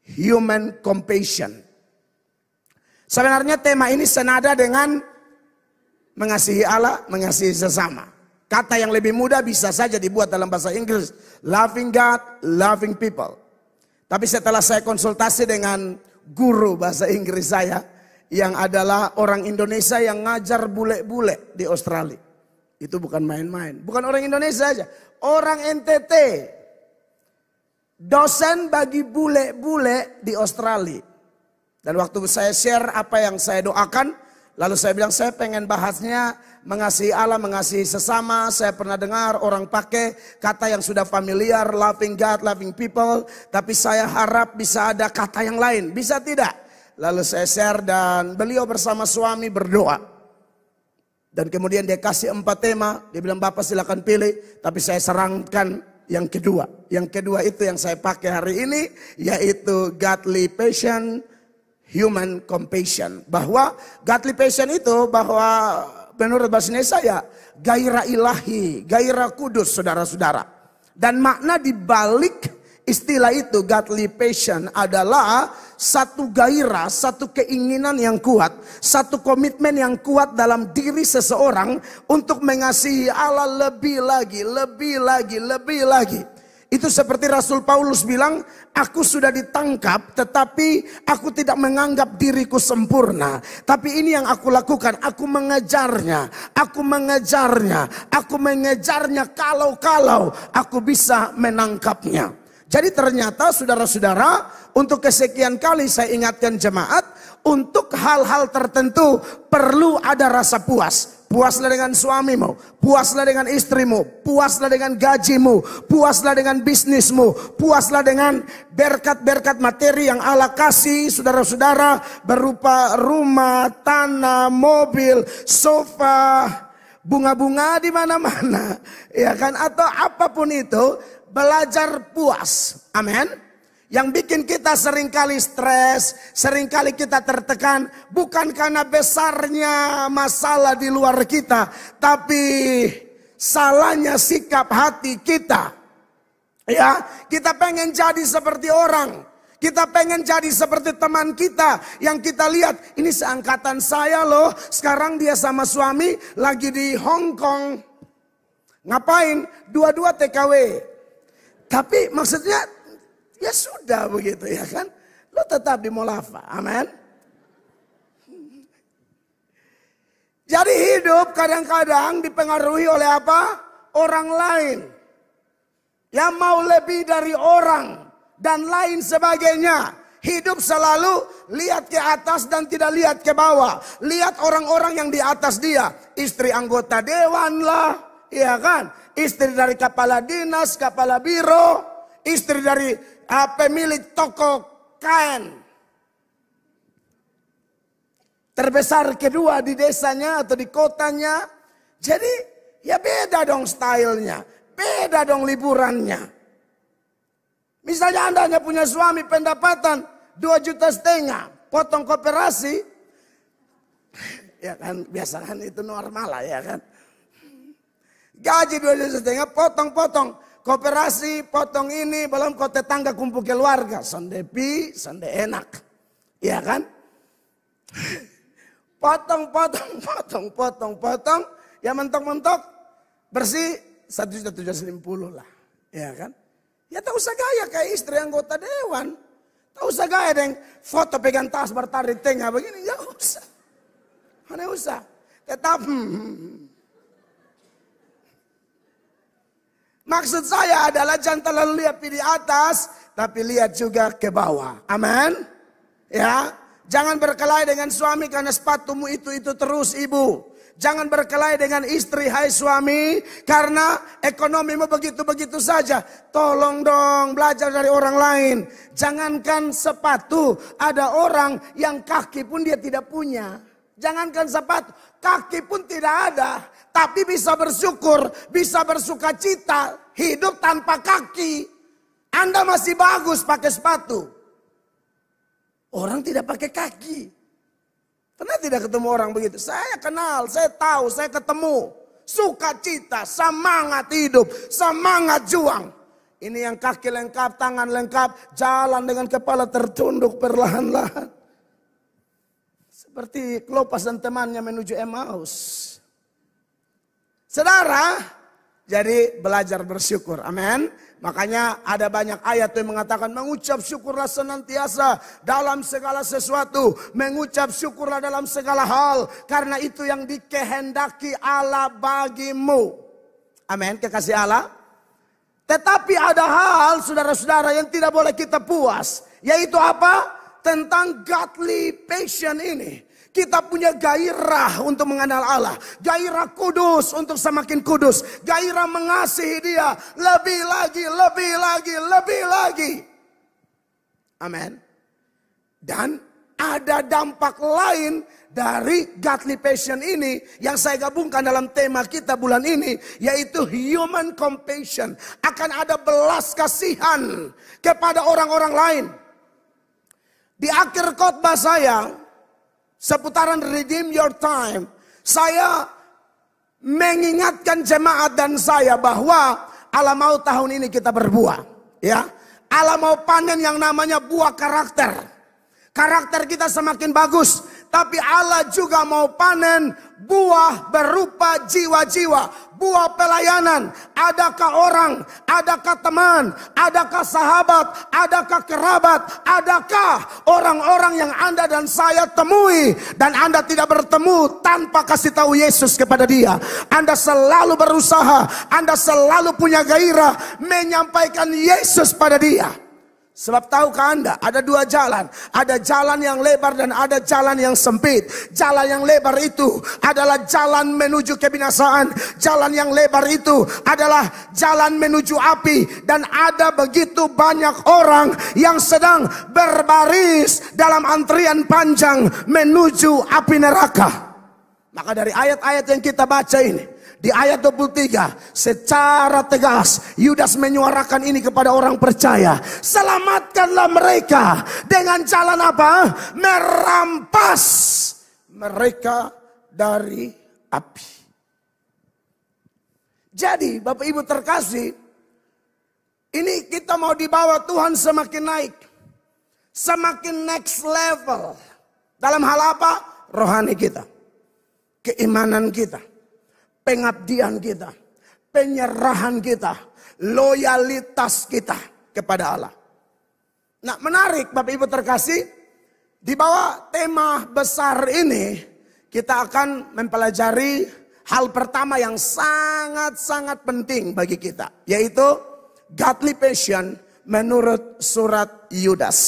human compassion. Sebenarnya tema ini senada dengan mengasihi Allah, mengasihi sesama. Kata yang lebih mudah bisa saja dibuat dalam bahasa Inggris, loving God, loving people. Tapi setelah saya konsultasi dengan guru bahasa Inggris saya, yang adalah orang Indonesia yang ngajar bule-bule di Australia. Itu bukan main-main, bukan orang Indonesia aja, orang NTT. Dosen bagi bule-bule di Australia. Dan waktu saya share apa yang saya doakan, lalu saya bilang saya pengen bahasnya mengasihi Allah, mengasihi sesama. Saya pernah dengar orang pakai kata yang sudah familiar, loving God, loving people. Tapi saya harap bisa ada kata yang lain, bisa tidak? Lalu saya share dan beliau bersama suami berdoa. Dan kemudian dia kasih 4 tema, dia bilang Bapak silakan pilih. Tapi saya serangkan yang kedua. Yang kedua itu yang saya pakai hari ini, yaitu godly passion, human compassion. Bahwa godly passion itu bahwa menurut bahasa Indonesia ya gairah ilahi, gairah kudus saudara-saudara. Dan makna di balik istilah itu godly passion adalah satu gairah, satu keinginan yang kuat, satu komitmen yang kuat dalam diri seseorang untuk mengasihi Allah lebih lagi, lebih lagi, lebih lagi. Itu seperti Rasul Paulus bilang, aku sudah ditangkap tetapi aku tidak menganggap diriku sempurna. Tapi ini yang aku lakukan, aku mengejarnya, aku mengejarnya, aku mengejarnya kalau aku bisa menangkapnya. Jadi ternyata saudara-saudara, untuk kesekian kali saya ingatkan jemaat, untuk hal-hal tertentu perlu ada rasa puas. Puaslah dengan suamimu, puaslah dengan istrimu, puaslah dengan gajimu, puaslah dengan bisnismu, puaslah dengan berkat-berkat materi yang Allah kasih saudara-saudara berupa rumah, tanah, mobil, sofa, bunga-bunga di mana-mana, ya kan? Atau apapun itu, belajar puas. Amin. Yang bikin kita seringkali stres, seringkali kita tertekan, bukan karena besarnya masalah di luar kita, tapi salahnya sikap hati kita. Ya, kita pengen jadi seperti orang, kita pengen jadi seperti teman kita yang kita lihat, ini seangkatan saya loh, sekarang dia sama suami lagi di Hong Kong. Ngapain? Dua-dua TKW. Tapi maksudnya ya sudah begitu ya kan. Lo tetap di Molava. Amin. Jadi hidup kadang-kadang dipengaruhi oleh apa? Orang lain. Yang mau lebih dari orang. Dan lain sebagainya. Hidup selalu lihat ke atas dan tidak lihat ke bawah. Lihat orang-orang yang di atas dia. Istri anggota dewan lah. Iya kan. Istri dari kepala dinas, kepala biro. Istri dari pemilik toko kain terbesar kedua di desanya atau di kotanya. Jadi ya beda dong stylenya, beda dong liburannya. Misalnya Anda hanya punya suami pendapatan 2,5 juta, potong koperasi, ya kan biasa kan itu normal lah ya kan. Gaji 2,5 juta, potong-potong. Koperasi, potong ini, belum kau tetangga kumpul keluarga. Sonde pi, sonde enak. Iya kan? Potong. Ya mentok-mentok. Bersih 1,750 lah. Iya kan? Ya tak usah gaya kayak istri anggota dewan. Tak usah gaya deng foto pegang tas bertarik tengah begini. Ya usah. Mana usah. Tetap maksud saya adalah jangan terlalu lihat di atas, tapi lihat juga ke bawah. Amin. Ya, jangan berkelahi dengan suami karena sepatumu itu terus ibu. Jangan berkelahi dengan istri, hai suami, karena ekonomimu begitu-begitu saja. Tolong dong belajar dari orang lain. Jangankan sepatu, ada orang yang kaki pun dia tidak punya. Jangankan sepatu, kaki pun tidak ada. Tapi bisa bersyukur, bisa bersuka cita, hidup tanpa kaki. Anda masih bagus pakai sepatu. Orang tidak pakai kaki. Pernah tidak ketemu orang begitu? Saya kenal, saya tahu, saya ketemu. Sukacita, semangat hidup, semangat juang. Ini yang kaki lengkap, tangan lengkap, jalan dengan kepala tertunduk perlahan-lahan. Seperti Klopas dan temannya menuju Emmaus. Saudara, jadi belajar bersyukur. Amin. Makanya ada banyak ayat yang mengatakan mengucap syukurlah senantiasa dalam segala sesuatu. Mengucap syukurlah dalam segala hal. Karena itu yang dikehendaki Allah bagimu. Amin. Kekasih Allah. Tetapi ada hal saudara-saudara yang tidak boleh kita puas. Yaitu apa? Tentang godly passion ini. Kita punya gairah untuk mengenal Allah. Gairah kudus untuk semakin kudus. Gairah mengasihi dia. Lebih lagi, lebih lagi, lebih lagi. Amin. Dan ada dampak lain dari godly passion ini. Yang saya gabungkan dalam tema kita bulan ini. Yaitu human compassion. Akan ada belas kasihan kepada orang-orang lain. Di akhir khotbah saya, seputaran Redeem Your Time, saya mengingatkan jemaat dan saya bahwa Allah mau tahun ini kita berbuah. Ya, Allah mau panen yang namanya buah karakter. Karakter kita semakin bagus, tapi Allah juga mau panen buah berupa jiwa-jiwa. Buah pelayanan. Adakah orang, adakah teman, adakah sahabat, adakah kerabat, adakah orang-orang yang Anda dan saya temui dan Anda tidak bertemu tanpa kasih tahu Yesus kepada dia. Anda selalu berusaha, Anda selalu punya gairah menyampaikan Yesus pada dia. Sebab tahukah Anda ada dua jalan. Ada jalan yang lebar dan ada jalan yang sempit. Jalan yang lebar itu adalah jalan menuju kebinasaan. Jalan yang lebar itu adalah jalan menuju api. Dan ada begitu banyak orang yang sedang berbaris dalam antrian panjang menuju api neraka. Maka dari ayat-ayat yang kita baca ini, di ayat 23, secara tegas Yudas menyuarakan ini kepada orang percaya. Selamatkanlah mereka dengan jalan apa? Merampas mereka dari api. Jadi Bapak Ibu terkasih, ini kita mau dibawa Tuhan semakin naik. Semakin next level. Dalam hal apa? Rohani kita. Keimanan kita. Pengabdian kita, penyerahan kita, loyalitas kita kepada Allah. Nah, menarik Bapak Ibu terkasih, di bawah tema besar ini kita akan mempelajari hal pertama yang sangat-sangat penting bagi kita, yaitu godly passion menurut surat Yudas.